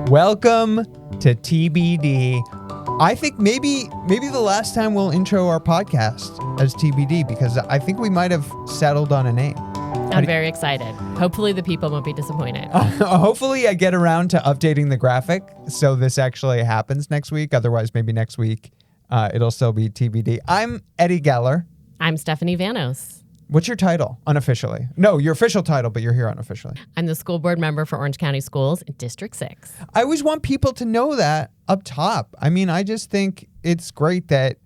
Welcome to TBD. I think maybe the last time we'll intro our podcast as TBD because I think we might have settled on a name. I'm very excited. Hopefully the people won't be disappointed. Hopefully I get around to updating the graphic so this actually happens next week. Otherwise, maybe next week it'll still be TBD. I'm Eddie Geller. I'm Stephanie Vanos. What's your title unofficially? No, your official title, but you're here unofficially. I'm the school board member for Orange County Schools in District 6. I always want people to know that up top. I mean, I just think it's great that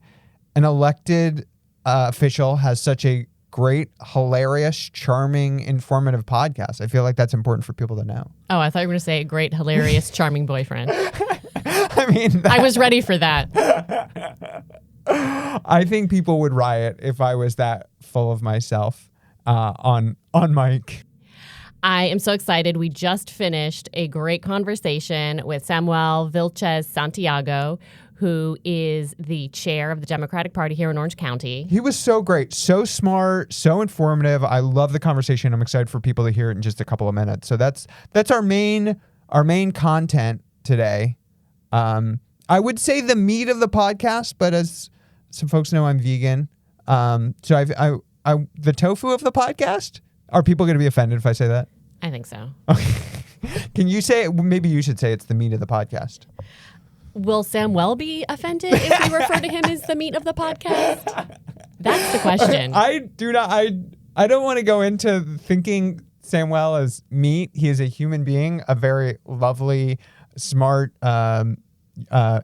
an elected official has such a great, hilarious, charming, informative podcast. I feel like that's important for people to know. Oh, I thought you were going to say a great, hilarious, charming boyfriend. I mean, I was ready for that. I think people would riot if I was that full of myself on mic. I am so excited. We just finished a great conversation with Vilchez Santiago, who is the chair of the Democratic Party here in Orange County. He was so great, so smart, so informative. I love the conversation. I'm excited for people to hear it in just a couple of minutes. So that's our main content today. I would say the meat of the podcast, but as some folks know, I'm vegan. So I the tofu of the podcast. Are people going to be offended if I say that? I think so. Okay. Can you say it? Maybe you should say it's the meat of the podcast. Will Samuel be offended if we refer to him as the meat of the podcast? That's the question. I don't want to go into thinking Samuel as meat. He is a human being, a very lovely, smart,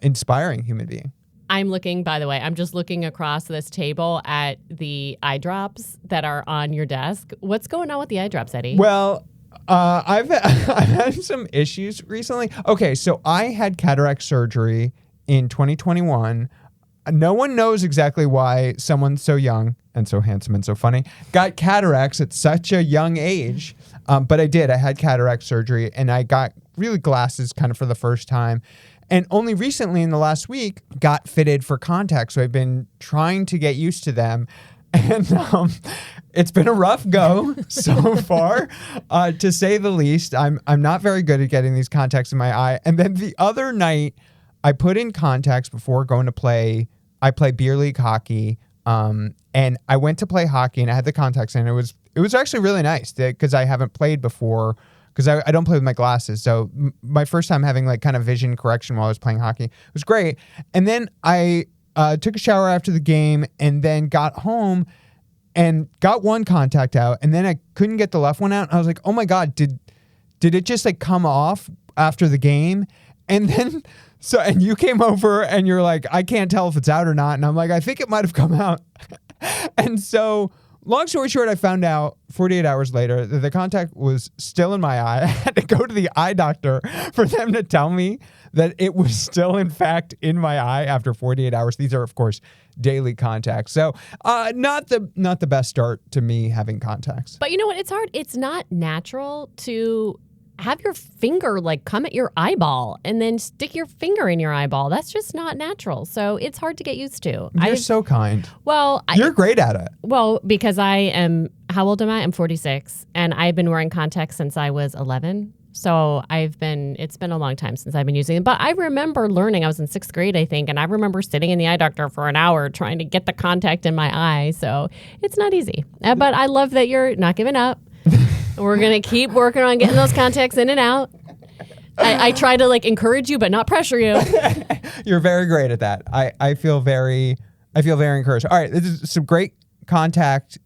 inspiring human being. I'm just looking across this table at the eye drops that are on your desk. What's going on with the eye drops, Eddie? Well, I've had some issues recently. Okay, so I had cataract surgery in 2021. No one knows exactly why someone so young and so handsome and so funny got cataracts at such a young age. But I did. I had cataract surgery, and I got really glasses kind of for the first time. And only recently in the last week got fitted for contacts. So I've been trying to get used to them. And it's been a rough go so far, to say the least. I'm not very good at getting these contacts in my eye. And then the other night, I put in contacts before going to play. I play beer league hockey, and I went to play hockey, and I had the contacts in. It was actually really nice because I haven't played before. Because I don't play with my glasses. So my first time having like kind of vision correction while I was playing hockey was great. And then I took a shower after the game and then got home and got one contact out. And then I couldn't get the left one out. I was like, oh my God, did it just like come off after the game? And then, and you came over and you're like, I can't tell if it's out or not. And I'm like, I think it might have come out. And so long story short, I found out 48 hours later that the contact was still in my eye. I had to go to the eye doctor for them to tell me that it was still, in fact, in my eye after 48 hours. These are, of course, daily contacts. So not the best start to me having contacts. But you know what? It's hard. It's not natural to have your finger like come at your eyeball and then stick your finger in your eyeball. That's just not natural. So it's hard to get used to. You're so kind. Well, you're great at it. Well, because how old am I? I'm 46 and I've been wearing contacts since I was 11. So it's been a long time since I've been using them. But I remember learning, I was in 6th grade, I think, and I remember sitting in the eye doctor for an hour trying to get the contact in my eye. So it's not easy. But I love that you're not giving up. We're going to keep working on getting those contacts in and out. I try to like encourage you, but not pressure you. You're very great at that. I feel very encouraged. All right. This is some great contact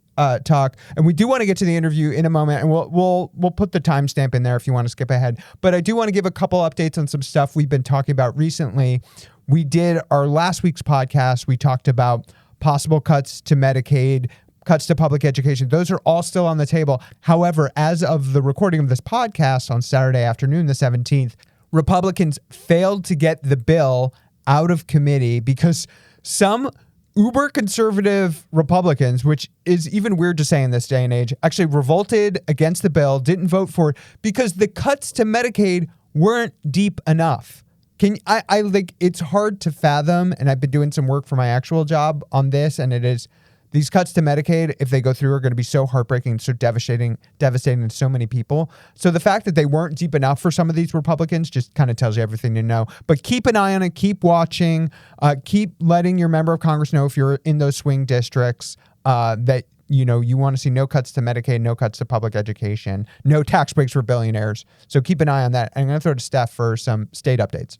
talk. And we do want to get to the interview in a moment, and we'll put the timestamp in there if you want to skip ahead. But I do want to give a couple updates on some stuff we've been talking about recently. We did our last week's podcast. We talked about possible cuts to Medicaid, cuts to public education. Those are all still on the table. However, as of the recording of this podcast on Saturday afternoon, the 17th, Republicans failed to get the bill out of committee because some uber conservative Republicans, which is even weird to say in this day and age, actually revolted against the bill, didn't vote for it because the cuts to Medicaid weren't deep enough. It's hard to fathom, and I've been doing some work for my actual job on this, and it is these cuts to Medicaid, if they go through, are going to be so heartbreaking, so devastating to so many people. So the fact that they weren't deep enough for some of these Republicans just kind of tells you everything you know. But keep an eye on it. Keep watching. Keep letting your member of Congress know if you're in those swing districts that you want to see no cuts to Medicaid, no cuts to public education, no tax breaks for billionaires. So keep an eye on that. I'm going to throw to Steph for some state updates.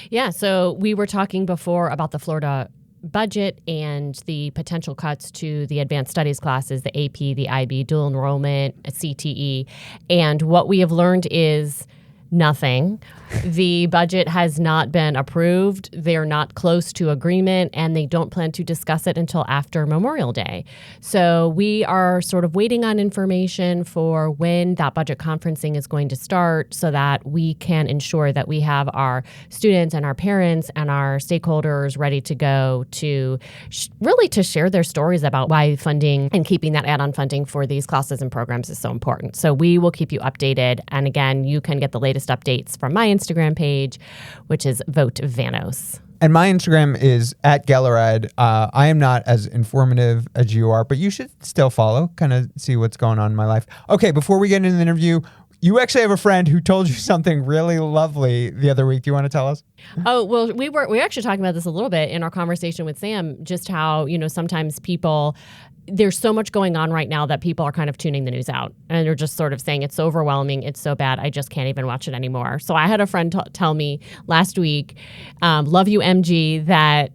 Yeah, so we were talking before about the Florida budget and the potential cuts to the advanced studies classes, the AP, the IB, dual enrollment, CTE. And what we have learned is nothing. The budget has not been approved. They're not close to agreement, and they don't plan to discuss it until after Memorial Day. So we are sort of waiting on information for when that budget conferencing is going to start so that we can ensure that we have our students and our parents and our stakeholders ready to go to really to share their stories about why funding and keeping that add-on funding for these classes and programs is so important. So we will keep you updated. And again, you can get the latest updates from my Instagram page, which is Vote Vanos. And my Instagram is @GellerEd. I am not as informative as you are, but you should still follow, kind of see what's going on in my life. Okay, before we get into the interview, you actually have a friend who told you something really lovely the other week. Do you want to tell us? Oh, well, we were actually talking about this a little bit in our conversation with Sam, just how, sometimes people, there's so much going on right now that people are kind of tuning the news out, and they're just sort of saying it's overwhelming, it's so bad, I just can't even watch it anymore. So I had a friend tell me last week, love you, MG, that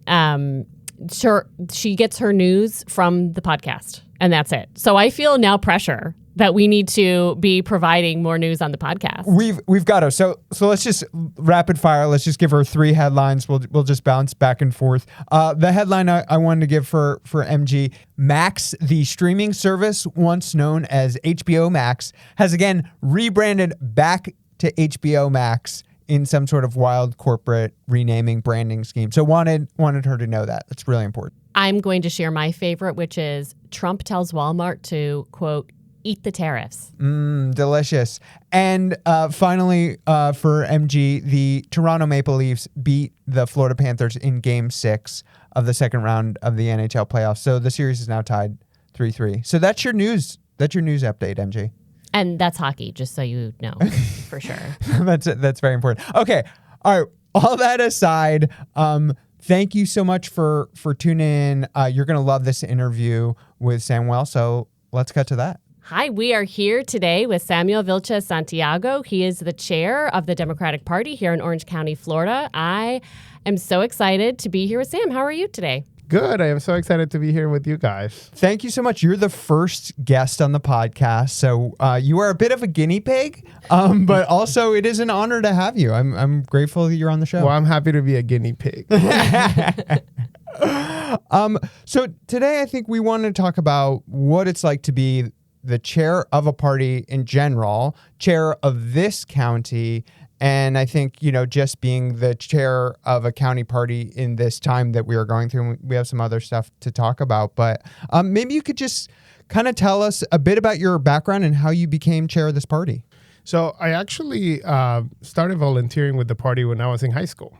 she gets her news from the podcast, and that's it. So I feel now pressure that we need to be providing more news on the podcast. We've got to. So let's just rapid fire. Let's just give her 3 headlines. We'll just bounce back and forth. The headline I wanted to give for MG: Max, the streaming service once known as HBO Max, has again rebranded back to HBO Max in some sort of wild corporate renaming branding scheme. So wanted her to know that. That's really important. I'm going to share my favorite, which is Trump tells Walmart to, quote, eat the tariffs. Delicious. And finally, for MG, the Toronto Maple Leafs beat the Florida Panthers in Game 6 of the second round of the NHL playoffs. So the series is now tied 3-3. So that's your news. That's your news update, MG. And that's hockey, just so you know, for sure. That's very important. Okay. All right. All that aside, thank you so much for tuning in. You're going to love this interview with Samuel. So let's cut to that. Hi, we are here today with Samuel Vilchez Santiago. He is the chair of the Democratic Party here in Orange County, Florida. I am so excited to be here with Sam. How are you today? Good. I am so excited to be here with you guys. Thank you so much. You're the first guest on the podcast, so you are a bit of a guinea pig, but also it is an honor to have you. I'm grateful that you're on the show. Well, I'm happy to be a guinea pig. So today I think we want to talk about what it's like to be the chair of a party in general, chair of this county, and I think, just being the chair of a county party in this time that we are going through. We have some other stuff to talk about, but maybe you could just kind of tell us a bit about your background and how you became chair of this party. So I actually started volunteering with the party when I was in high school.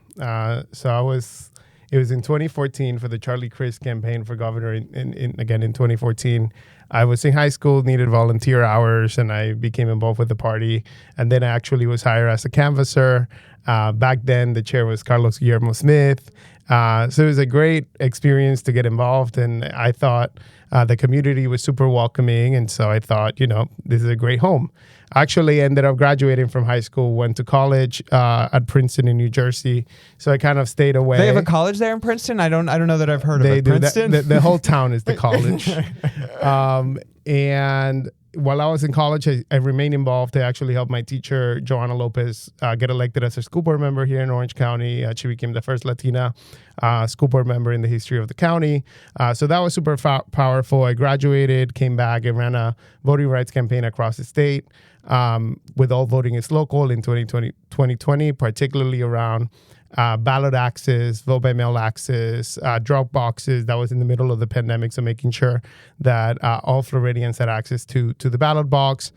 It was in 2014 for the Charlie Crist campaign for governor in 2014. I was in high school, needed volunteer hours, and I became involved with the party. And then I actually was hired as a canvasser. Back then, the chair was Carlos Guillermo Smith. So it was a great experience to get involved. And I thought the community was super welcoming. And so I thought, this is a great home. I actually ended up graduating from high school, went to college at Princeton in New Jersey. So I kind of stayed away. They have a college there in Princeton? I don't know that I've heard of it. Princeton? The whole town is the college. And while I was in college, I remained involved. I actually helped my teacher, Joanna Lopez, get elected as a school board member here in Orange County. She became the first Latina school board member in the history of the county. So that was super powerful. I graduated, came back, and ran a voting rights campaign across the state with All Voting is Local in 2020, particularly around ballot access, vote by mail access, drop boxes. That was in the middle of the pandemic, so making sure that all Floridians had access to the ballot box.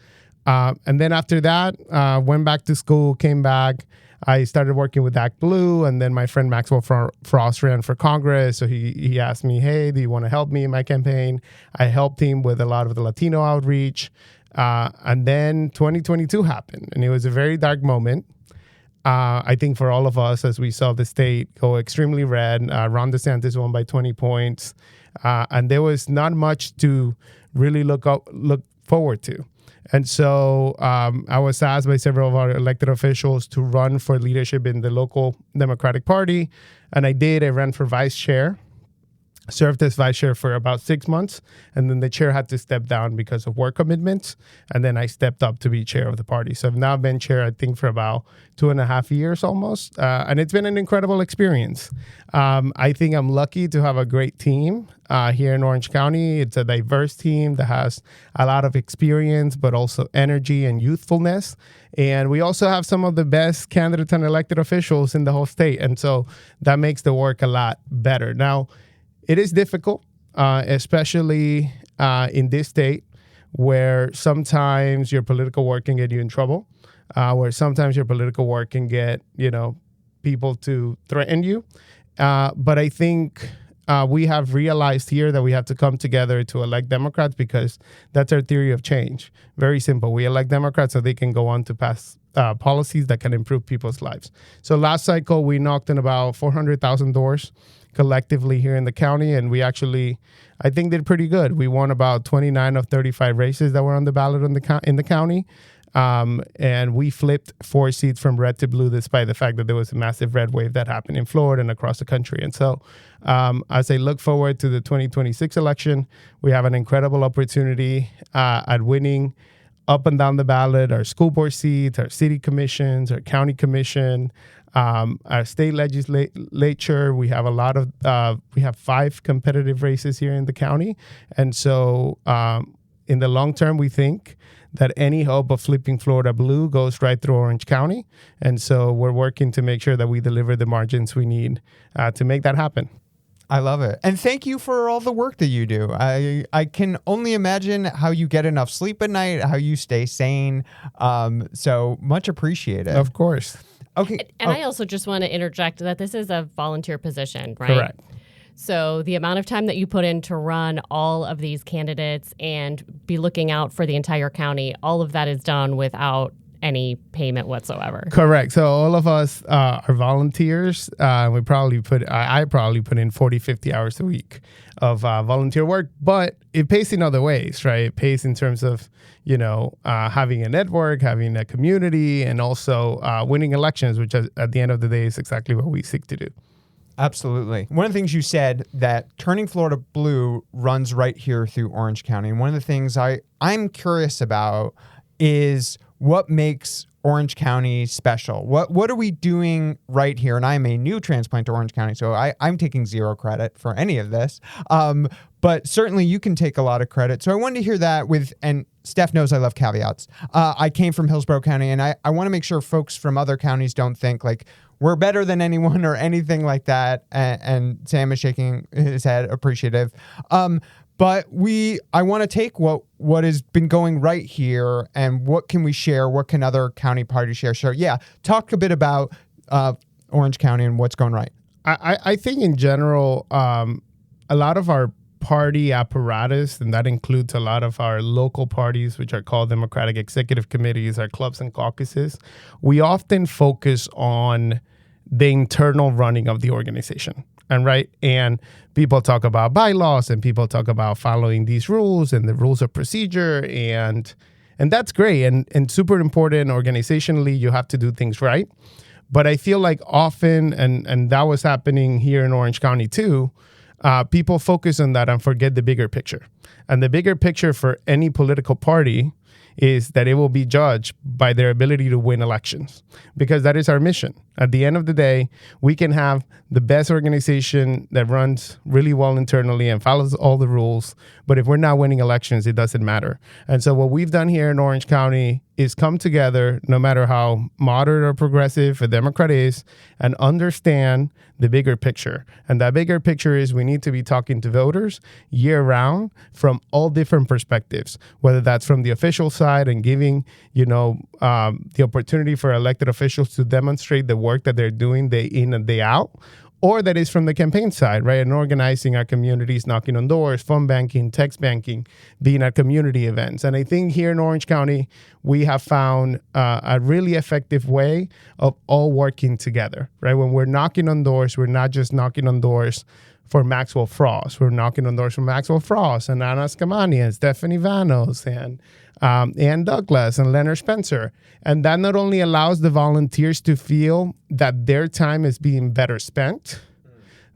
And then after that, went back to school, came back. I started working with Act Blue, and then my friend Maxwell Frost ran for Congress. So he asked me, hey, do you want to help me in my campaign? I helped him with a lot of the Latino outreach. And then 2022 happened, and it was a very dark moment. I think for all of us, as we saw the state go extremely red. Ron DeSantis won by 20 points. And there was not much to really look forward to. And so I was asked by several of our elected officials to run for leadership in the local Democratic Party. And I did. I ran for vice chair, served as vice chair for about 6 months. And then the chair had to step down because of work commitments. And then I stepped up to be chair of the party. So I've now been chair, I think, for about 2.5 years almost. And it's been an incredible experience. I think I'm lucky to have a great team here in Orange County. It's a diverse team that has a lot of experience, but also energy and youthfulness. And we also have some of the best candidates and elected officials in the whole state. And so that makes the work a lot better. Now, it is difficult, especially in this state, where sometimes your political work can get you in trouble, where sometimes your political work can get, people to threaten you. But I think we have realized here that we have to come together to elect Democrats, because that's our theory of change. Very simple. We elect Democrats so they can go on to pass policies that can improve people's lives. So last cycle, we knocked on about 400,000 doors collectively here in the county, and we actually, I think, did pretty good. We won about 29 of 35 races that were on the ballot in the county, and we flipped 4 seats from red to blue, despite the fact that there was a massive red wave that happened in Florida and across the country. And so as I look forward to the 2026 election, we have an incredible opportunity at winning up and down the ballot, our school board seats, our city commissions, our county commission, our state legislature. We have we have 5 competitive races here in the county. And so in the long term, we think that any hope of flipping Florida blue goes right through Orange County. And so we're working to make sure that we deliver the margins we need to make that happen. I love it. And thank you for all the work that you do. I can only imagine how you get enough sleep at night, how you stay sane. So much appreciated. Of course. Okay. And I also just want to interject that this is a volunteer position, right? Correct. So the amount of time that you put in to run all of these candidates and be looking out for the entire county, all of that is done without any payment whatsoever. Correct. So all of us are volunteers. I probably put in 40, 50 hours a week of volunteer work, but it pays in other ways, right? It pays in terms of, having a network, having a community, and also winning elections, which at the end of the day is exactly what we seek to do. Absolutely. One of the things you said, that turning Florida blue runs right here through Orange County. And one of the things I'm curious about is what makes Orange County special. What are we doing right here? And I'm a new transplant to Orange County, so I'm taking zero credit for any of this. But certainly you can take a lot of credit. So I wanted to hear that and Steph knows I love caveats. I came from Hillsborough County, and I want to make sure folks from other counties don't think like we're better than anyone or anything like that. And Sam is shaking his head, appreciative. But I want to take what has been going right here and what can we share? What can other county parties share? So yeah, talk a bit about Orange County and what's going right. I think in general, a lot of our party apparatus, and that includes a lot of our local parties, which are called Democratic Executive Committees, our clubs and caucuses, we often focus on the internal running of the organization. And people talk about bylaws, and people talk about following these rules and the rules of procedure, and that's great and super important. Organizationally, you have to do things right. But I feel like often, and that was happening here in Orange County too, people focus on that and forget the bigger picture. And the bigger picture for any political party is that it will be judged by their ability to win elections, because that is our mission. At the end of the day, we can have the best organization that runs really well internally and follows all the rules, but if we're not winning elections, it doesn't matter. And so what we've done here in Orange County is come together, no matter how moderate or progressive a Democrat is, and understand the bigger picture. And that bigger picture is we need to be talking to voters year round from all different perspectives, whether that's from the official side and giving, the opportunity for elected officials to demonstrate the work that they're doing day in and day out, or that is from the campaign side, right? And organizing our communities, knocking on doors, phone banking, text banking, being at community events. And I think here in Orange County, we have found a really effective way of all working together, right? When we're knocking on doors, we're not just knocking on doors for Maxwell Frost. We're knocking on doors for Maxwell Frost and Anna Scamani and Stephanie Vanos and Ann Douglas and Leonard Spencer. And that not only allows the volunteers to feel that their time is being better spent,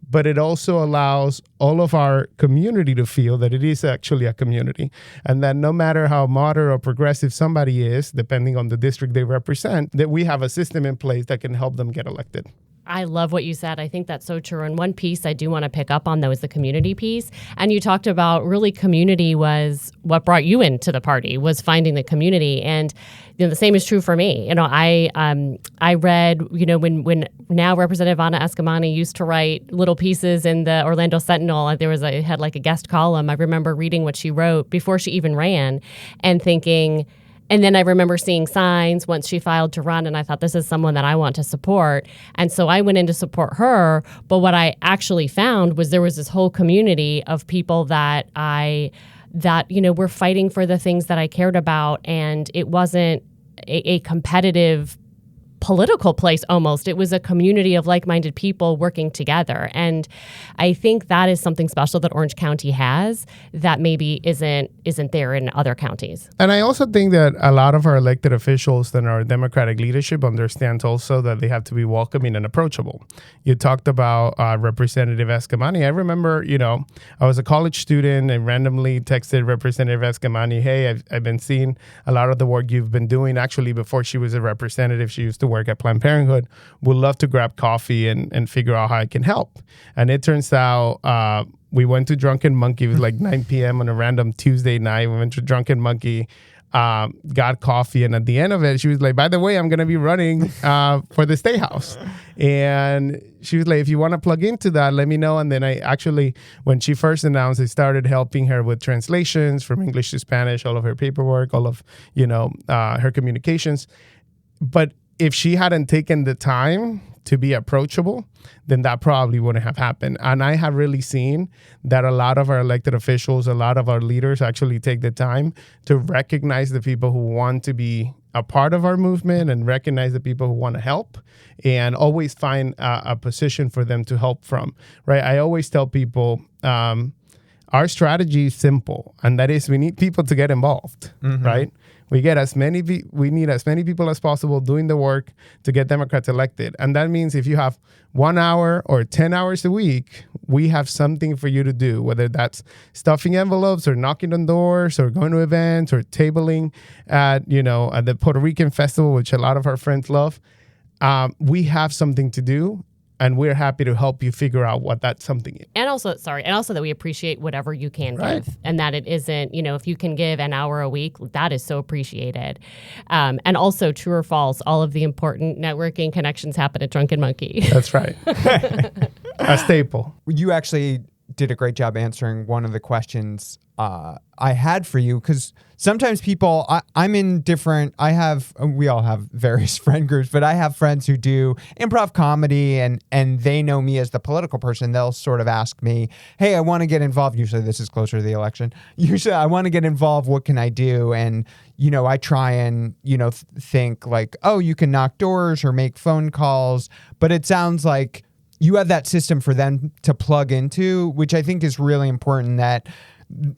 but it also allows all of our community to feel that it is actually a community, and that no matter how moderate or progressive somebody is, depending on the district they represent, that we have a system in place that can help them get elected. I love what you said. I think that's so true. And one piece I do want to pick up on, though, is the community piece. And you talked about really community was what brought you into the party, was finding the community. And the same is true for me. I read, when now Representative Anna Escamani used to write little pieces in the Orlando Sentinel. It had like a guest column. I remember reading what she wrote before she even ran and thinking. And then I remember seeing signs once she filed to run, and I thought, this is someone that I want to support. And so I went in to support her. But what I actually found was there was this whole community of people that were fighting for the things that I cared about. And it wasn't a competitive political place almost. It was a community of like-minded people working together. And I think that is something special that Orange County has that maybe isn't there in other counties. And I also think that a lot of our elected officials and our Democratic leadership understands also that they have to be welcoming and approachable. You talked about Representative Escamani. I remember, I was a college student and randomly texted Representative Escamani, hey, I've been seeing a lot of the work you've been doing. Actually, before she was a representative, she used to work at Planned Parenthood. Would love to grab coffee and figure out how I can help. And it turns out we went to Drunken Monkey. It was like 9 p.m. on a random Tuesday night. We went to Drunken Monkey, got coffee. And at the end of it, she was like, by the way, I'm going to be running for the State House. And she was like, if you want to plug into that, let me know. And then I actually, when she first announced, I started helping her with translations from English to Spanish, all of her paperwork, all of, her communications. But if she hadn't taken the time to be approachable, then that probably wouldn't have happened. And I have really seen that a lot of our elected officials, a lot of our leaders actually take the time to recognize the people who want to be a part of our movement and recognize the people who want to help and always find a position for them to help from, right? I always tell people our strategy is simple, and that is we need people to get involved, right? We need as many people as possible doing the work to get Democrats elected. And that means if you have 1 hour or 10 hours a week, we have something for you to do, whether that's stuffing envelopes or knocking on doors or going to events or tabling at the Puerto Rican festival, which a lot of our friends love. We have something to do. And we're happy to help you figure out what that something is. And also that we appreciate whatever you can give. And that it isn't, if you can give an hour a week, that is so appreciated. And also, true or false, all of the important networking connections happen at Drunken Monkey. That's right. A staple. You actually did a great job answering one of the questions I had for you, because sometimes people, we all have various friend groups, but I have friends who do improv comedy and they know me as the political person. They'll sort of ask me, hey, I want to get involved. Usually this is closer to the election. Usually I want to get involved. What can I do? And, I try and, think like, oh, you can knock doors or make phone calls. But it sounds like you have that system for them to plug into, which I think is really important, that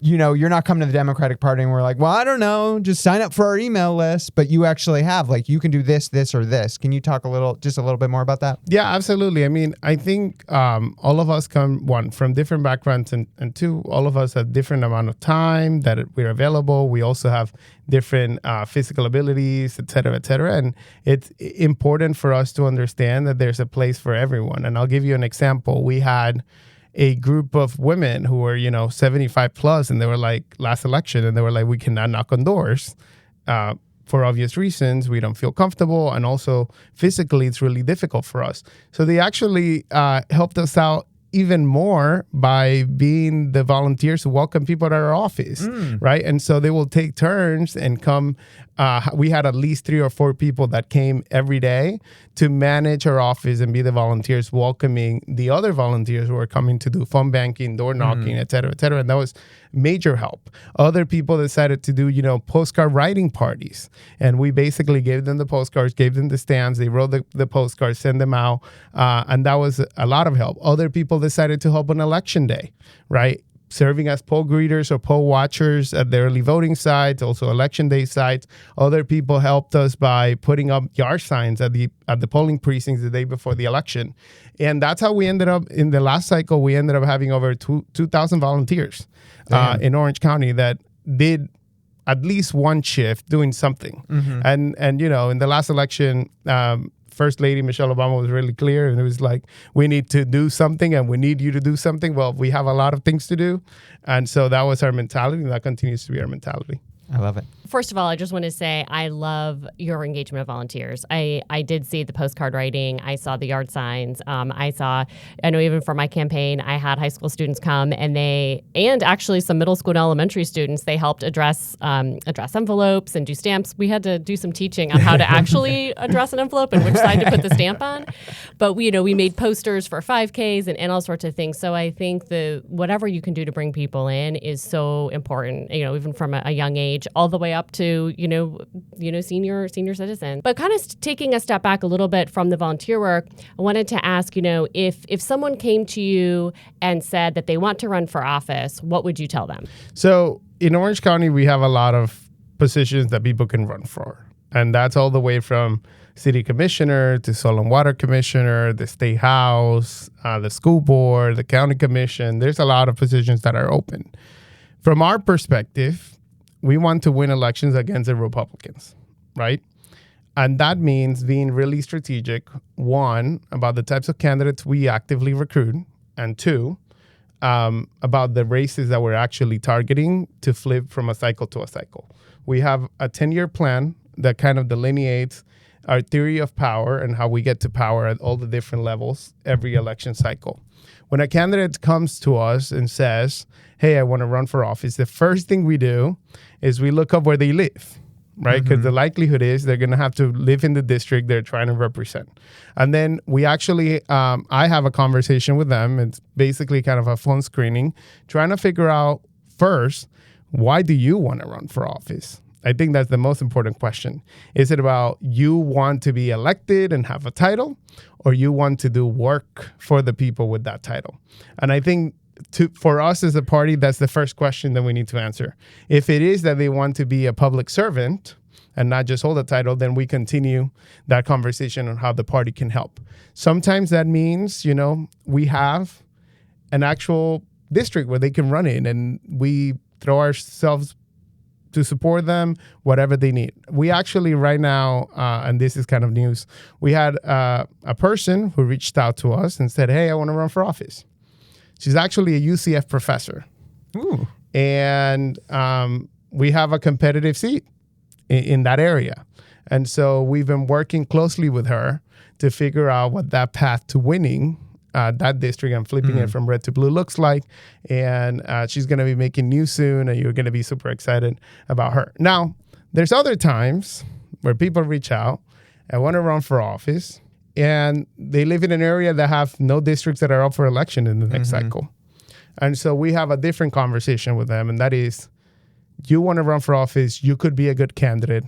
you're not coming to the Democratic Party and we're like, well, I don't know, just sign up for our email list. But you actually have, like, you can do this, this, or this. Can you talk a little bit more about that? Yeah, absolutely. I mean, I think all of us come, one, from different backgrounds, and two, all of us have different amount of time that we're available. We also have different physical abilities, et cetera, et cetera. And it's important for us to understand that there's a place for everyone. And I'll give you an example. We had a group of women who were, 75 plus, and they were like, last election, and they were like, we cannot knock on doors. for obvious reasons. We don't feel comfortable, and also physically it's really difficult for us. So they actually helped us out even more by being the volunteers who welcome people at our office, right? And so they will take turns and come. We had at least 3 or 4 people that came every day to manage our office and be the volunteers welcoming the other volunteers who are coming to do phone banking, door knocking, et cetera, et cetera. And that was major help. Other people decided to do, postcard writing parties. And we basically gave them the postcards, gave them the stamps. They wrote the postcards, send them out. And that was a lot of help. Other people decided to help on election day, right? Serving as poll greeters or poll watchers at the early voting sites, also election day sites. Other people helped us by putting up yard signs at the polling precincts the day before the election. And that's how we ended up, in the last cycle, we ended up having over 2,000 volunteers in Orange County that did at least one shift doing something. And in the last election, First Lady Michelle Obama was really clear, and it was like, we need to do something and we need you to do something. Well, we have a lot of things to do. And so that was our mentality, and that continues to be our mentality. I love it. First of all, I just want to say I love your engagement of volunteers. I did see the postcard writing. I saw the yard signs. I know even for my campaign, I had high school students come, and actually some middle school and elementary students, they helped address envelopes and do stamps. We had to do some teaching on how to actually address an envelope and which side to put the stamp on. But we made posters for 5Ks and all sorts of things. So I think whatever you can do to bring people in is so important, even from a young age, all the way up to, senior citizen. But kind of taking a step back a little bit from the volunteer work, I wanted to ask, if someone came to you and said that they want to run for office, what would you tell them? So in Orange County, we have a lot of positions that people can run for. And that's all the way from city commissioner to soil and water commissioner, the state house, the school board, the county commission. There's a lot of positions that are open. From our perspective, we want to win elections against the Republicans, right? And that means being really strategic, 1, about the types of candidates we actively recruit, and 2, about the races that we're actually targeting to flip from a cycle to a cycle. We have a 10-year plan that kind of delineates our theory of power and how we get to power at all the different levels every election cycle. When a candidate comes to us and says, hey, I want to run for office, the first thing we do is we look up where they live, right? Because the likelihood is they're going to have to live in the district they're trying to represent. And then we actually, I have a conversation with them. It's basically kind of a phone screening, trying to figure out first, why do you want to run for office? I think that's the most important question. Is it about you want to be elected and have a title, or you want to do work for the people with that title? And I think for us as a party, that's the first question that we need to answer. If it is that they want to be a public servant and not just hold a title, then we continue that conversation on how the party can help. Sometimes that means, we have an actual district where they can run in, and we throw ourselves to support them, whatever they need. We actually right now, and this is kind of news, we had a person who reached out to us and said, hey, I want to run for office. She's actually a UCF professor. Ooh. And we have a competitive seat in that area. And so we've been working closely with her to figure out what that path to winning that district and flipping it from red to blue looks like. And she's going to be making news soon, and you're going to be super excited about her. Now, there's other times where people reach out and want to run for office, and they live in an area that have no districts that are up for election in the next cycle. And so we have a different conversation with them, and that is, you want to run for office, you could be a good candidate.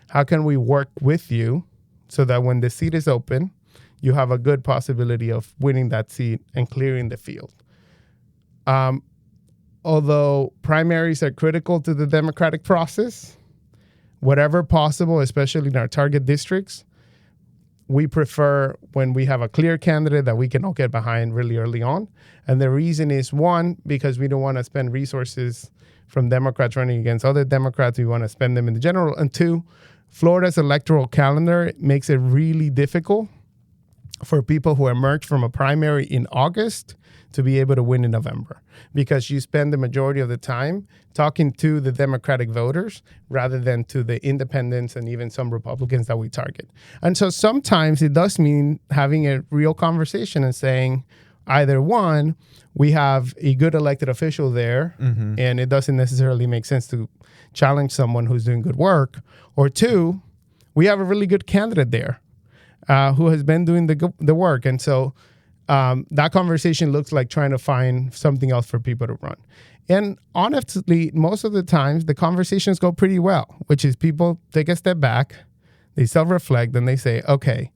How can we work with you so that when the seat is open, you have a good possibility of winning that seat and clearing the field? Although primaries are critical to the democratic process, whatever possible, especially in our target districts, we prefer when we have a clear candidate that we can all get behind really early on. And the reason is, 1, because we don't want to spend resources from Democrats running against other Democrats. We want to spend them in the general. And 2, Florida's electoral calendar makes it really difficult for people who emerge from a primary in August to be able to win in November, because you spend the majority of the time talking to the Democratic voters rather than to the independents and even some Republicans that we target. And so sometimes it does mean having a real conversation and saying, either one, we have a good elected official there, and it doesn't necessarily make sense to challenge someone who's doing good work, or two, we have a really good candidate there who has been doing the work. And so that conversation looks like trying to find something else for people to run. And honestly, most of the times the conversations go pretty well, which is people take a step back, they self-reflect, and they say, okay,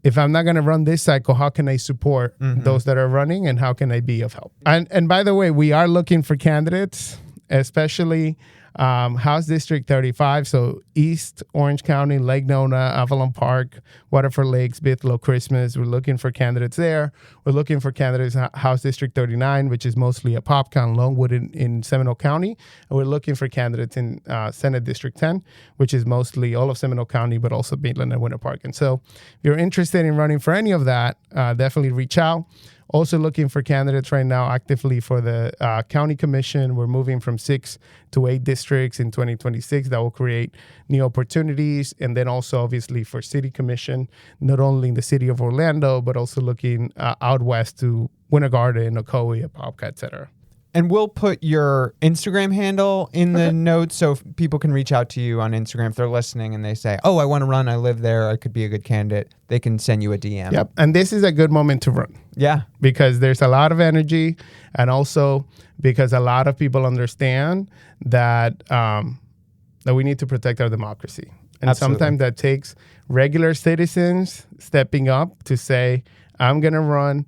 if I'm not going to run this cycle, how can I support those that are running, and how can I be of help? And by the way, we are looking for candidates, especially House District 35, so East Orange County, Lake Nona, Avalon Park, Waterford Lakes, Bithlo, Christmas. We're looking for candidates there. We're looking for candidates in House District 39, which is mostly a Popcon, Longwood in Seminole County. And we're looking for candidates in Senate District 10, which is mostly all of Seminole County, but also Maitland and Winter Park. And so if you're interested in running for any of that, definitely reach out. Also looking for candidates right now actively for the county commission. We're moving from 6 to 8 districts in 2026. That will create new opportunities. And then also obviously for city commission, not only in the city of Orlando, but also looking out west to Winter Garden, Ocoee, Apopka, et cetera. And we'll put your Instagram handle in the notes so people can reach out to you on Instagram if they're listening and they say, oh, I want to run. I live there. I could be a good candidate. They can send you a DM. Yep. And this is a good moment to run. Yeah. Because there's a lot of energy, and also because a lot of people understand that that we need to protect our democracy. And Absolutely. Sometimes that takes regular citizens stepping up to say, I'm going to run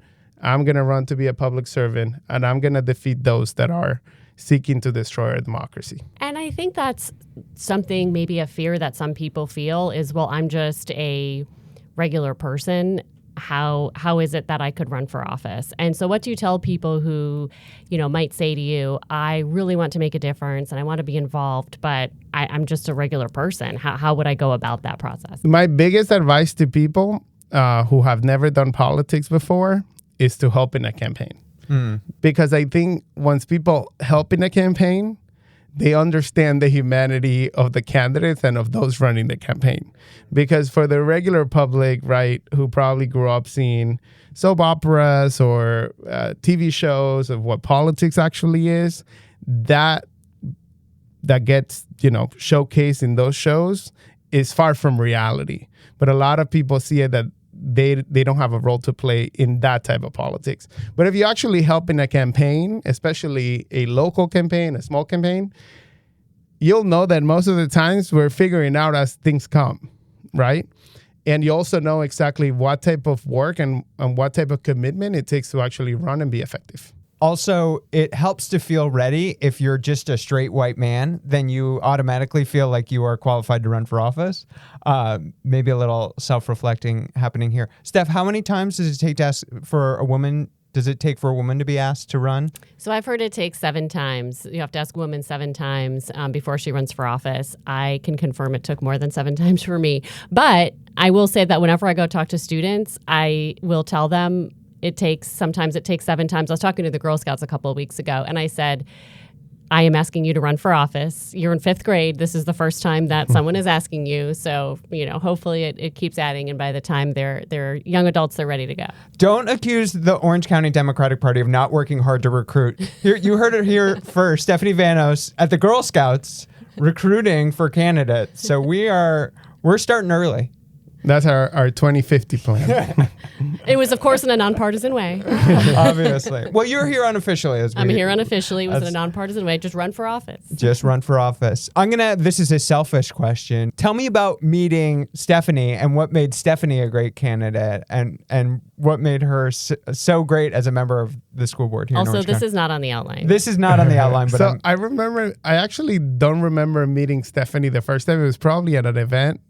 to be a public servant, and I'm going to defeat those that are seeking to destroy our democracy. And I think that's something, maybe a fear that some people feel is, well, I'm just a regular person. How is it that I could run for office? And so what do you tell people who, might say to you, I really want to make a difference and I want to be involved, but I'm just a regular person. How would I go about that process? My biggest advice to people who have never done politics before is to help in a campaign. Because I think once people help in a campaign, they understand the humanity of the candidates and of those running the campaign. Because for the regular public, right, who probably grew up seeing soap operas or TV shows of what politics actually is, that gets, showcased in those shows is far from reality. But a lot of people see it that they don't have a role to play in that type of politics. But if you actually help in a campaign, especially a local campaign, a small campaign, you'll know that most of the times we're figuring out as things come, right? And you also know exactly what type of work and what type of commitment it takes to actually run and be effective. Also, it helps to feel ready. If you're just a straight white man, then you automatically feel like you are qualified to run for office. Maybe a little self-reflecting happening here. Steph, how many times does it take to ask for a woman? Does it take for a woman to be asked to run? So I've heard it takes 7 times. You have to ask a woman 7 times before she runs for office. I can confirm it took more than 7 times for me. But I will say that whenever I go talk to students, I will tell them sometimes it takes 7 times. I was talking to the Girl Scouts a couple of weeks ago, and I said, I am asking you to run for office. You're in 5th grade. This is the first time that someone is asking you. So, hopefully it keeps adding. And by the time they're young adults, they're ready to go. Don't accuse the Orange County Democratic Party of not working hard to recruit. You heard it here first. Stephanie Vanos at the Girl Scouts recruiting for candidates. So we're starting early. That's our 2050 plan. It was, of course, in a nonpartisan way. Obviously. Well, you're here unofficially. I'm here unofficially. It was in a nonpartisan way. Just run for office. Just run for office. This is a selfish question. Tell me about meeting Stephanie and what made Stephanie a great candidate and what made her so great as a member of the school board here in Orange County. This is not on the outline. This is not on the outline. But so I actually don't remember meeting Stephanie the first time. It was probably at an event.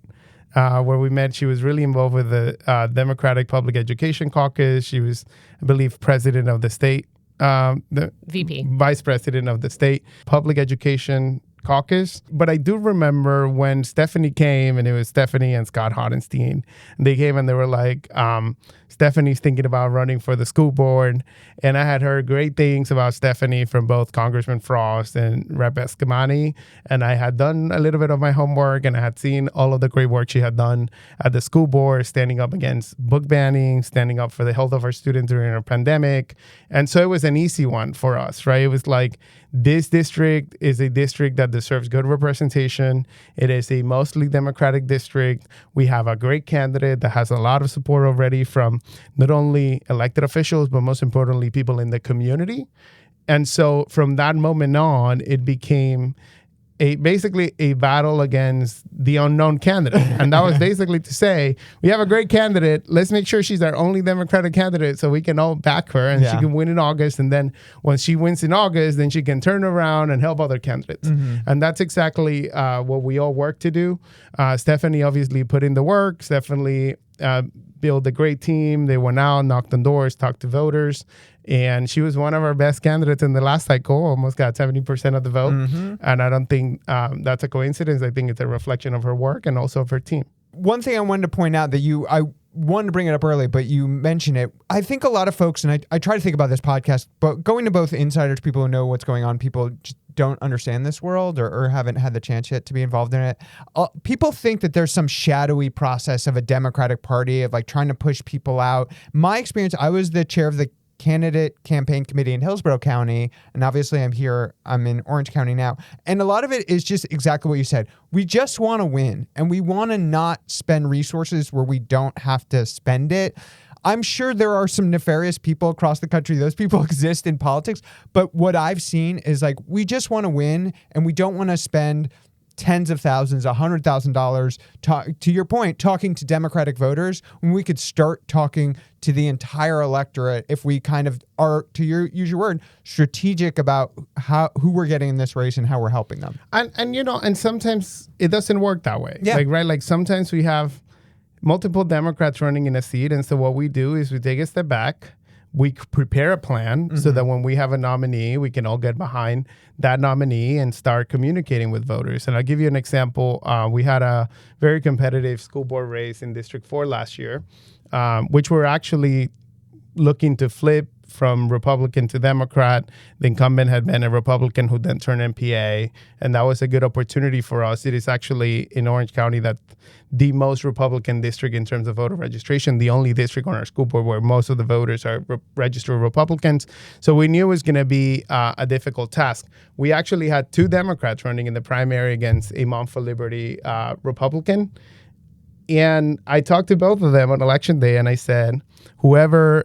Where we met. She was really involved with the Democratic Public Education Caucus. She was, I believe, president of the state, the VP, vice president of the state Public Education caucus. But I do remember when Stephanie came, and it was Stephanie and Scott Hodenstein. They came and they were like, Stephanie's thinking about running for the school board. And I had heard great things about Stephanie from both Congressman Frost and Rep. Escamani. And I had done a little bit of my homework, and I had seen all of the great work she had done at the school board, standing up against book banning, standing up for the health of our students during our pandemic. And so it was an easy one for us, right? It was like, this district is a district that deserves good representation. It is a mostly Democratic district. We have a great candidate that has a lot of support already from not only elected officials, but most importantly, people in the community. And so from that moment on, it became basically a battle against the unknown candidate. And that was basically to say, we have a great candidate. Let's make sure she's our only Democratic candidate so we can all back her and she can win in August. And then when she wins in August, then she can turn around and help other candidates. And that's exactly what we all work to do. Stephanie obviously put in the work. Stephanie built a great team. They went out, knocked on doors, talked to voters. And she was one of our best candidates in the last cycle, almost got 70% of the vote. And I don't think that's a coincidence. I think it's a reflection of her work and also of her team. One thing I wanted to point out that I wanted to bring it up early, but you mentioned it. I think a lot of folks, and I try to think about this podcast, but going to both insiders, people who know what's going on, people just don't understand this world or haven't had the chance yet to be involved in it. People think that there's some shadowy process of a Democratic Party of like trying to push people out. My experience, I was the chair of the candidate campaign committee in Hillsborough County, and obviously I'm in Orange County now, and a lot of it is just exactly what you said. We just want to win, and we want to not spend resources where we don't have to spend it. I'm sure there are some nefarious people across the country. Those people exist in politics, but what I've seen is like, we just want to win, and we don't want to spend tens of thousands, $100,000, to your point, talking to Democratic voters when we could start talking to the entire electorate if we kind of are, to use your word, strategic about who we're getting in this race and how we're helping them. And sometimes it doesn't work that way. Yeah. Like sometimes we have multiple Democrats running in a seat. And so what we do is we take a step back. We prepare a plan so that when we have a nominee, we can all get behind that nominee and start communicating with voters. And I'll give you an example. We had a very competitive school board race in District 4 last year, which we're actually looking to flip from Republican to Democrat. The incumbent had been a Republican who then turned MPA, and that was a good opportunity for us. It is actually in Orange County that the most Republican district in terms of voter registration, the only district on our school board where most of the voters are registered Republicans. So we knew it was going to be a difficult task. We actually had 2 Democrats running in the primary against a Mom for Liberty Republican. And I talked to both of them on election day, and I said, whoever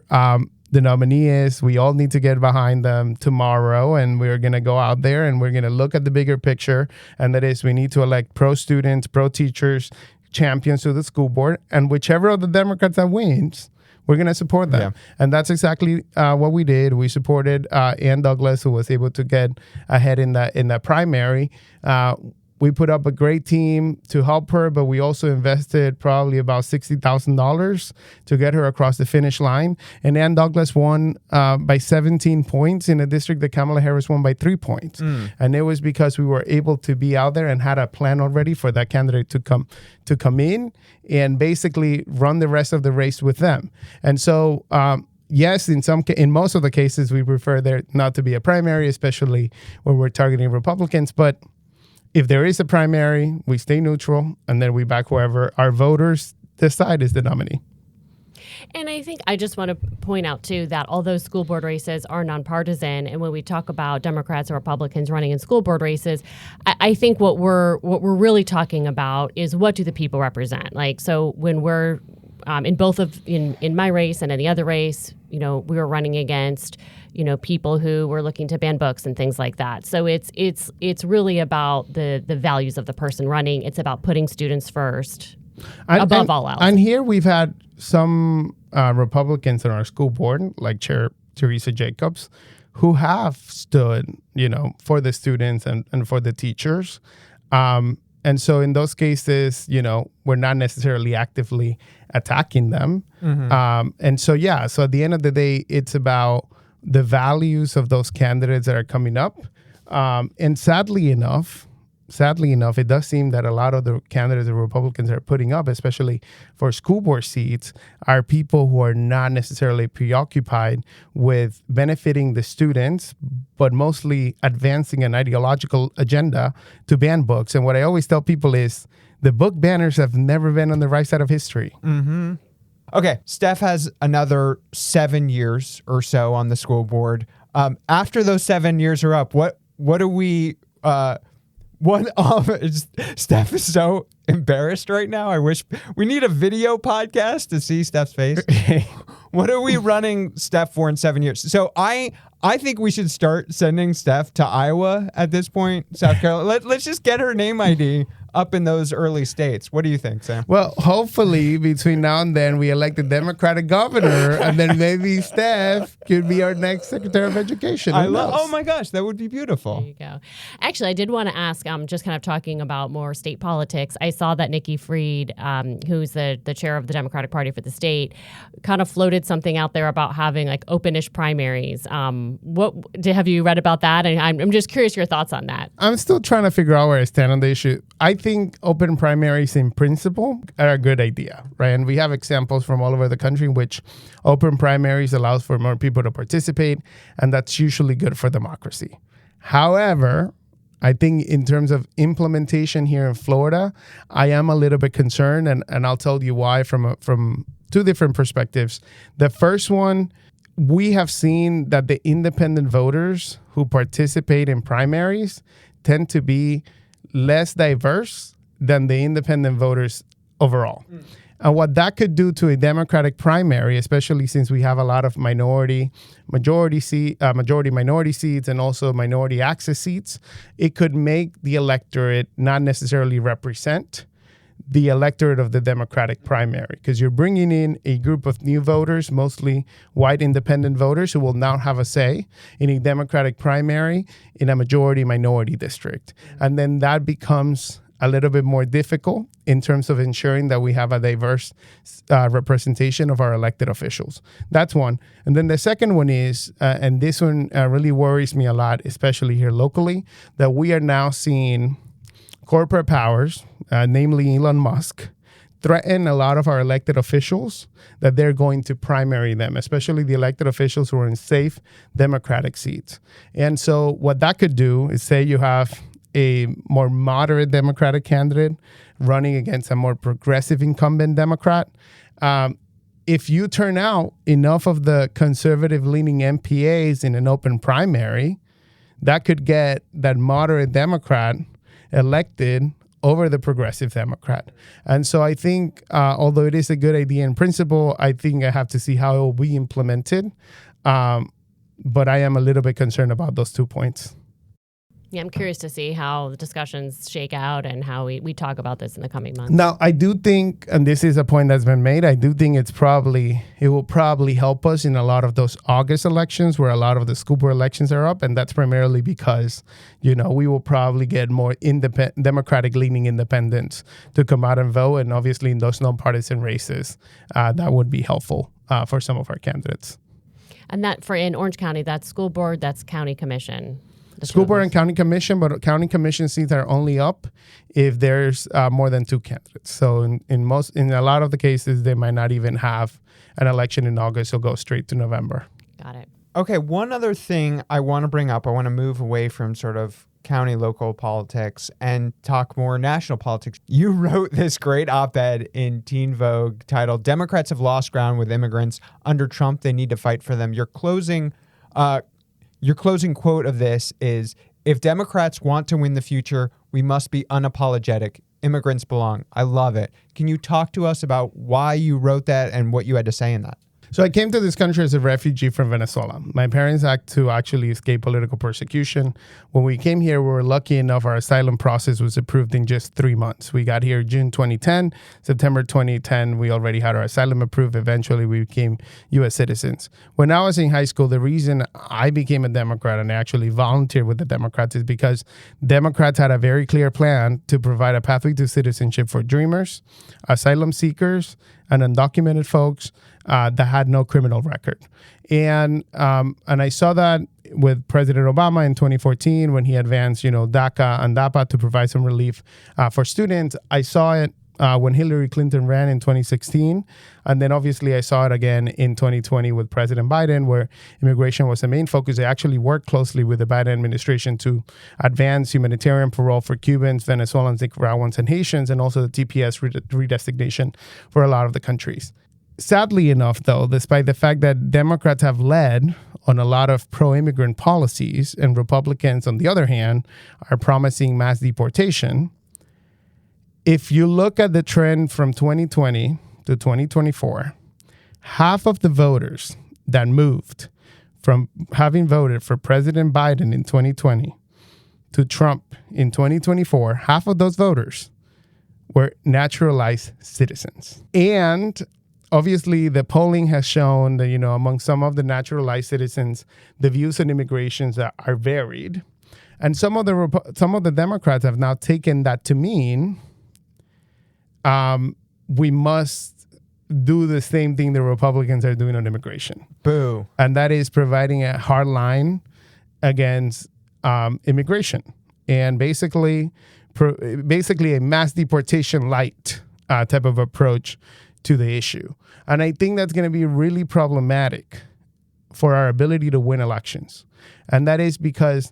the nominee is, we all need to get behind them tomorrow, and we're going to go out there and we're going to look at the bigger picture, and that is we need to elect pro-students, pro-teachers, champions to the school board, and whichever of the Democrats that wins, we're going to support them. Yeah. And that's exactly what we did. We supported Ann Douglas, who was able to get ahead in that primary. We put up a great team to help her, but we also invested probably about $60,000 to get her across the finish line. And Ann Douglas won by 17 points in a district that Kamala Harris won by 3 points. And it was because we were able to be out there and had a plan already for that candidate to come in and basically run the rest of the race with them. And so, yes, in most of the cases, we prefer there not to be a primary, especially when we're targeting Republicans. But if there is a primary, we stay neutral, and then we back whoever our voters decide is the nominee. And I think I just want to point out, too, that although school board races are nonpartisan, and when we talk about Democrats or Republicans running in school board races, I think what we're really talking about is what do the people represent? Like, so when we're in my race and any other race, we were running against people who were looking to ban books and things like that. So it's really about the values of the person running. It's about putting students first above all else. And here we've had some Republicans on our school board, like Chair Teresa Jacobs, who have stood, for the students and for the teachers. And so in those cases, we're not necessarily actively attacking them. And so at the end of the day, it's about the values of those candidates that are coming up. And sadly enough, sadly enough, it does seem that a lot of the candidates the Republicans are putting up, especially for school board seats, are people who are not necessarily preoccupied with benefiting the students, but mostly advancing an ideological agenda to ban books. And what I always tell people is the book banners have never been on the right side of history. Mm-hmm. Okay, Steph has another 7 years or so on the school board. After those 7 years are up, what do we? Steph is so embarrassed right now. I wish we need a video podcast to see Steph's face. What are we running Steph for in 7 years? So I think we should start sending Steph to Iowa at this point, South Carolina. Let's just get her name ID up in those early states. What do you think, Sam? Well, hopefully between now and then we elect a Democratic governor, and then maybe Steph could be our next Secretary of Education. Oh my gosh, that would be beautiful. There you go. Actually, I did want to ask, just kind of talking about more state politics. I saw that Nikki Fried, who's the chair of the Democratic Party for the state, kind of floated something out there about having like openish primaries. Have you read about that? And I'm just curious your thoughts on that. I'm still trying to figure out where I stand on the issue. I think open primaries in principle are a good idea, right? And we have examples from all over the country in which open primaries allows for more people to participate, and that's usually good for democracy. However, I think in terms of implementation here in Florida, I am a little bit concerned, and I'll tell you why from two different perspectives. The first one, we have seen that the independent voters who participate in primaries tend to be less diverse than the independent voters overall. And what that could do to a Democratic primary, especially since we have a lot of majority minority seats and also minority access seats, it could make the electorate not necessarily represent the electorate of the Democratic primary, because you're bringing in a group of new voters, mostly white independent voters, who will now have a say in a Democratic primary in a majority minority district. And then that becomes a little bit more difficult in terms of ensuring that we have a diverse representation of our elected officials. That's one. And then the second one is, and this one really worries me a lot, especially here locally, that we are now seeing corporate powers, namely Elon Musk, threaten a lot of our elected officials that they're going to primary them, especially the elected officials who are in safe Democratic seats. And so what that could do is, say you have a more moderate Democratic candidate running against a more progressive incumbent Democrat. If you turn out enough of the conservative-leaning MPAs in an open primary, that could get that moderate Democrat elected over the progressive Democrat. And so I think, although it is a good idea in principle, I think I have to see how it will be implemented. But I am a little bit concerned about those 2 points. Yeah, I'm curious to see how the discussions shake out and how we talk about this in the coming months. Now, I do think, and this is a point that's been made, I do think it will probably help us in a lot of those August elections where a lot of the school board elections are up. And that's primarily because, we will probably get more Democratic-leaning independents to come out and vote. And obviously in those nonpartisan races, that would be helpful for some of our candidates. And that in Orange County, that's school board, that's county commission. School board and county commission, but county commission seats are only up if there's more than two candidates. So in a lot of the cases, they might not even have an election in August. It'll go straight to November. Got it. Okay, one other thing I want to bring up. I want to move away from sort of county local politics and talk more national politics. You wrote this great op-ed in Teen Vogue titled "Democrats Have Lost Ground with Immigrants. Under Trump, They Need to Fight for Them." Your closing quote of this is, "If Democrats want to win the future, we must be unapologetic. Immigrants belong." I love it. Can you talk to us about why you wrote that and what you had to say in that? So I came to this country as a refugee from Venezuela. My parents had to actually escape political persecution. When we came here, we were lucky enough our asylum process was approved in just 3 months. We got here June 2010. September 2010, we already had our asylum approved. Eventually, we became U.S. citizens. When I was in high school, the reason I became a Democrat and I actually volunteered with the Democrats is because Democrats had a very clear plan to provide a pathway to citizenship for dreamers, asylum seekers, and undocumented folks, that had no criminal record. And I saw that with President Obama in 2014 when he advanced, DACA and DAPA to provide some relief for students. I saw it when Hillary Clinton ran in 2016. And then obviously I saw it again in 2020 with President Biden, where immigration was the main focus. They actually worked closely with the Biden administration to advance humanitarian parole for Cubans, Venezuelans, Nicaraguans, and Haitians, and also the TPS redesignation for a lot of the countries. Sadly enough, though, despite the fact that Democrats have led on a lot of pro-immigrant policies and Republicans, on the other hand, are promising mass deportation, if you look at the trend from 2020 to 2024, half of the voters that moved from having voted for President Biden in 2020 to Trump in 2024, half of those voters were naturalized citizens. And obviously, the polling has shown that, among some of the naturalized citizens, the views on immigrations are varied. And some of the Democrats have now taken that to mean we must do the same thing the Republicans are doing on immigration. Boo. And that is providing a hard line against immigration and basically a mass deportation light type of approach to the issue. And I think that's going to be really problematic for our ability to win elections. And that is because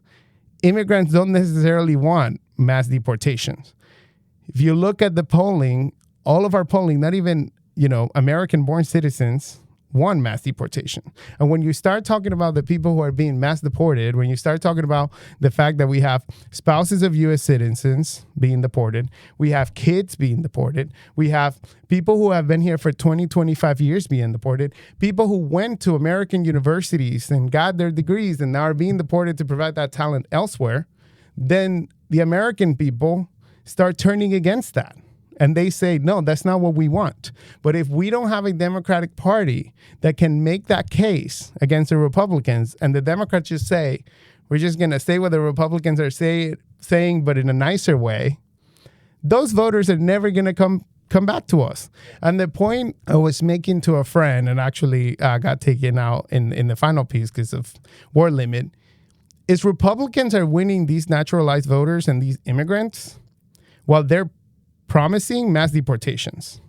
immigrants don't necessarily want mass deportations. If you look at the polling, all of our polling, not even, American-born citizens want mass deportation. And when you start talking about the people who are being mass deported, when you start talking about the fact that we have spouses of U.S. citizens being deported, we have kids being deported, we have people who have been here for 20, 25 years being deported, people who went to American universities and got their degrees and now are being deported to provide that talent elsewhere, then the American people start turning against that. And they say, no, that's not what we want. But if we don't have a Democratic Party that can make that case against the Republicans, and the Democrats just say, we're just going to say what the Republicans are saying, but in a nicer way, those voters are never going to come back to us. And the point I was making to a friend, and actually got taken out in the final piece because of word limit, is Republicans are winning these naturalized voters and these immigrants while they're promising mass deportations.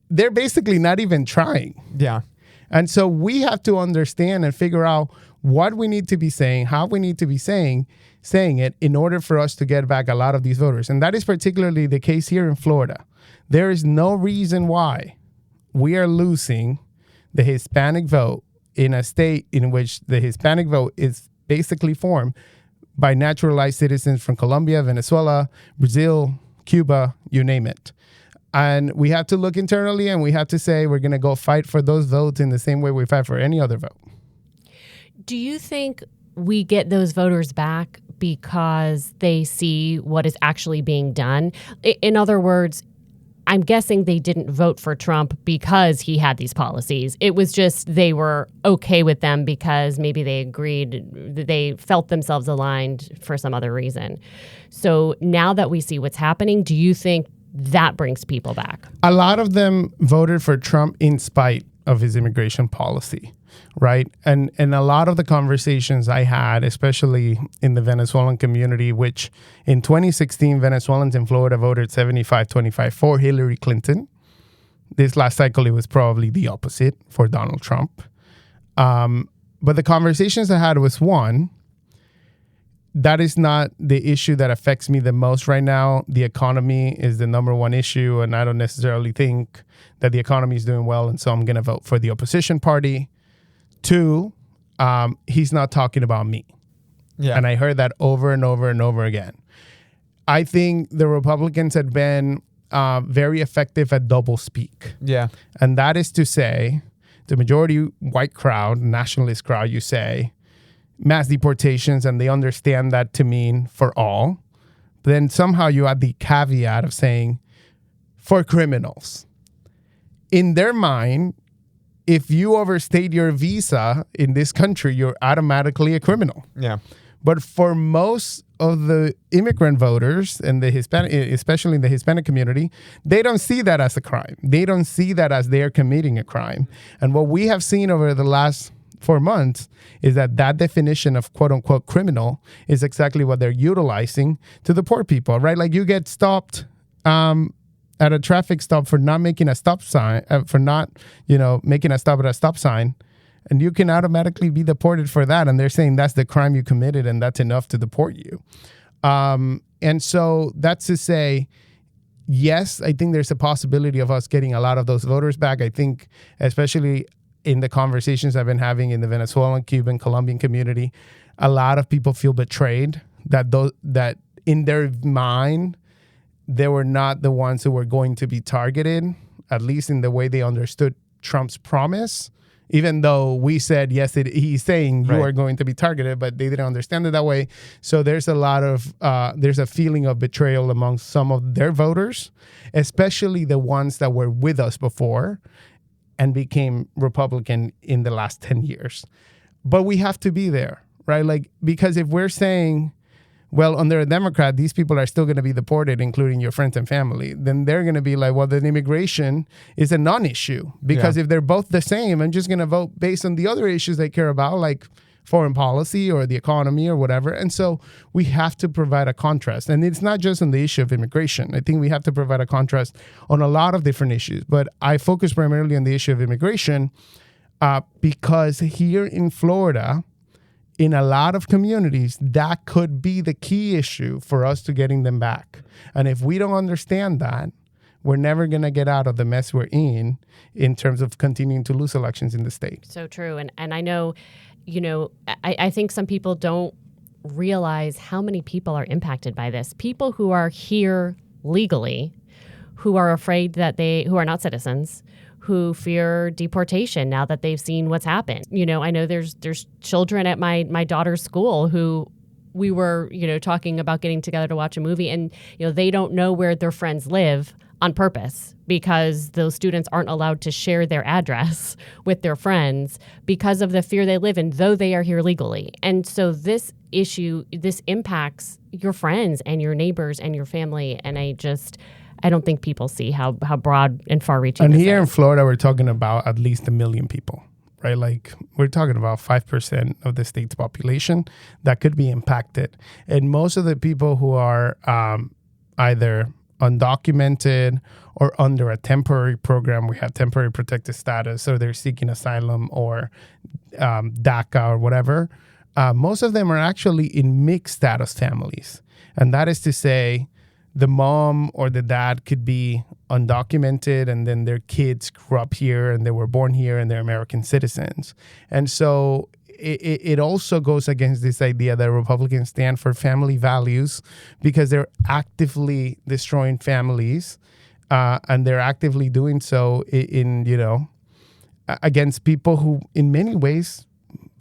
They're basically not even trying. Yeah. And so we have to understand and figure out what we need to be saying, how we need to be saying it in order for us to get back a lot of these voters. And that is particularly the case here in Florida. There is no reason why we are losing the Hispanic vote in a state in which the Hispanic vote is basically formed by naturalized citizens from Colombia, Venezuela, Brazil, Cuba, you name it. And we have to look internally and we have to say we're going to go fight for those votes in the same way we fight for any other vote. Do you think we get those voters back because they see what is actually being done? In other words, I'm guessing they didn't vote for Trump because he had these policies. It was just they were okay with them because maybe they agreed, they felt themselves aligned for some other reason. So now that we see what's happening, do you think that brings people back? A lot of them voted for Trump in spite of his immigration policy, right? And a lot of the conversations I had, especially in the Venezuelan community, which in 2016, Venezuelans in Florida voted 75-25 for Hillary Clinton. This last cycle, it was probably the opposite for Donald Trump. But the conversations I had was, one, that is not the issue that affects me the most right now. The economy is the number one issue, and I don't necessarily think that the economy is doing well, and so I'm going to vote for the opposition party. Two, he's not talking about me. Yeah. And I heard that over and over and over again. I think the Republicans had been very effective at double speak. Yeah. And that is to say, the majority white crowd, nationalist crowd, you say, mass deportations, and they understand that to mean for all. But then somehow you add the caveat of saying for criminals. In their mind, if you overstayed your visa in this country, you're automatically a criminal. Yeah. But for most of the immigrant voters and the Hispanic, especially in the Hispanic community, they don't see that as a crime. They don't see that as they're committing a crime. And what we have seen over the last 4 months is that definition of quote unquote criminal is exactly what they're utilizing to deport people, right? Like you get stopped at a traffic stop for not making a stop sign, making a stop at a stop sign, and you can automatically be deported for that. And they're saying that's the crime you committed and that's enough to deport you. And so that's to say, yes, I think there's a possibility of us getting a lot of those voters back. I think especially in the conversations I've been having in the Venezuelan, Cuban, Colombian community, a lot of people feel betrayed that in their mind, they were not the ones who were going to be targeted, at least in the way they understood Trump's promise, even though we said, yes, he's saying you are going to be targeted, but they didn't understand it that way. So there's a lot of, there's a feeling of betrayal among some of their voters, especially the ones that were with us before and became Republican in the last 10 years. But we have to be there, right? Like, because if we're saying, well, under a Democrat, these people are still going to be deported, including your friends and family, then they're going to be like, well, then immigration is a non-issue. Because if they're both the same, I'm just going to vote based on the other issues they care about, like foreign policy or the economy or whatever. And so we have to provide a contrast. And it's not just on the issue of immigration. I think we have to provide a contrast on a lot of different issues. But I focus primarily on the issue of immigration because here in Florida, in a lot of communities, that could be the key issue for us to getting them back. And if we don't understand that, we're never going to get out of the mess we're in terms of continuing to lose elections in the state. So true. And I know, I think some people don't realize how many people are impacted by this. People who are here legally, who are afraid who are not citizens, who fear deportation now that they've seen what's happened. I know there's children at my daughter's school who we were, talking about getting together to watch a movie, and, they don't know where their friends live on purpose because those students aren't allowed to share their address with their friends because of the fear they live in, though they are here legally. And so this impacts your friends and your neighbors and your family. And I don't think people see how broad and far-reaching this is. And here in Florida, we're talking about at least 1 million people, right? Like, we're talking about 5% of the state's population that could be impacted. And most of the people who are either undocumented or under a temporary program, we have temporary protected status, or they're seeking asylum or DACA or whatever, most of them are actually in mixed status families. And that is to say, the mom or the dad could be undocumented and then their kids grew up here and they were born here and they're American citizens. And so it also goes against this idea that Republicans stand for family values because they're actively destroying families and they're actively doing so against people who in many ways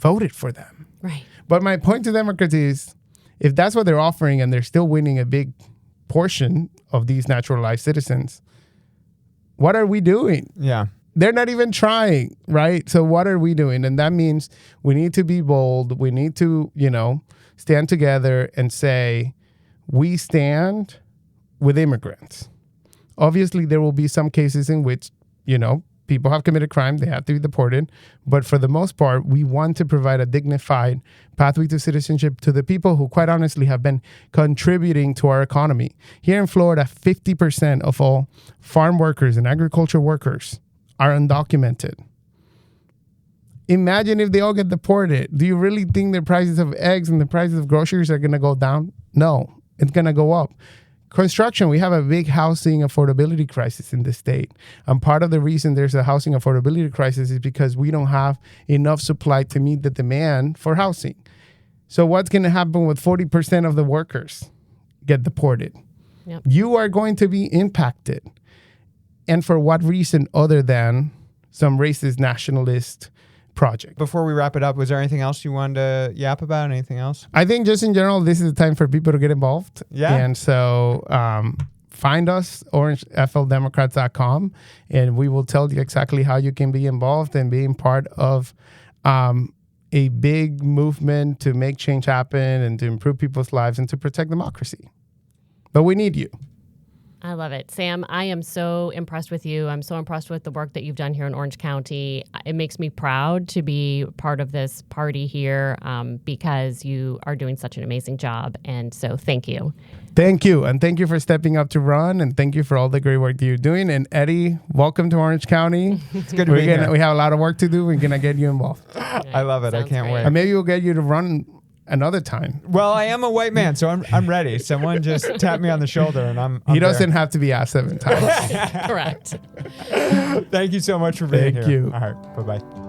voted for them. Right. But my point to Democrats is if that's what they're offering and they're still winning a big portion of these naturalized citizens, what are we doing? Yeah. They're not even trying, right? So what are we doing? And that means we need to be bold. We need to, stand together and say, we stand with immigrants. Obviously, there will be some cases in which, people have committed crime. They have to be deported. But for the most part, we want to provide a dignified pathway to citizenship to the people who, quite honestly, have been contributing to our economy. Here in Florida, 50% of all farm workers and agriculture workers are undocumented. Imagine if they all get deported. Do you really think the prices of eggs and the prices of groceries are going to go down? No, it's going to go up. Construction, we have a big housing affordability crisis in the state. And part of the reason there's a housing affordability crisis is because we don't have enough supply to meet the demand for housing. So what's going to happen with 40% of the workers get deported? Yep. You are going to be impacted. And for what reason other than some racist nationalist project? Before we wrap it up, was there anything else you wanted to yap about? Anything else? I think just in general, this is the time for people to get involved. Yeah. And so find us, orangefldemocrats.com, and we will tell you exactly how you can be involved and being part of a big movement to make change happen and to improve people's lives and to protect democracy. But we need you. I love it. Sam, I am so impressed with you. I'm so impressed with the work that you've done here in Orange County. It makes me proud to be part of this party here because you are doing such an amazing job. And so thank you. Thank you. And thank you for stepping up to run. And thank you for all the great work that you're doing. And Eddie, welcome to Orange County. It's good to be here. We have a lot of work to do. We're going to get you involved. I love it. I can't wait. And maybe we'll get you to run another time. Well, I am a white man, so I'm ready. Someone just tap me on the shoulder and I'm He doesn't have to be asked 7 times. Correct. Thank you so much for being here. Thank you. All right. Bye-bye.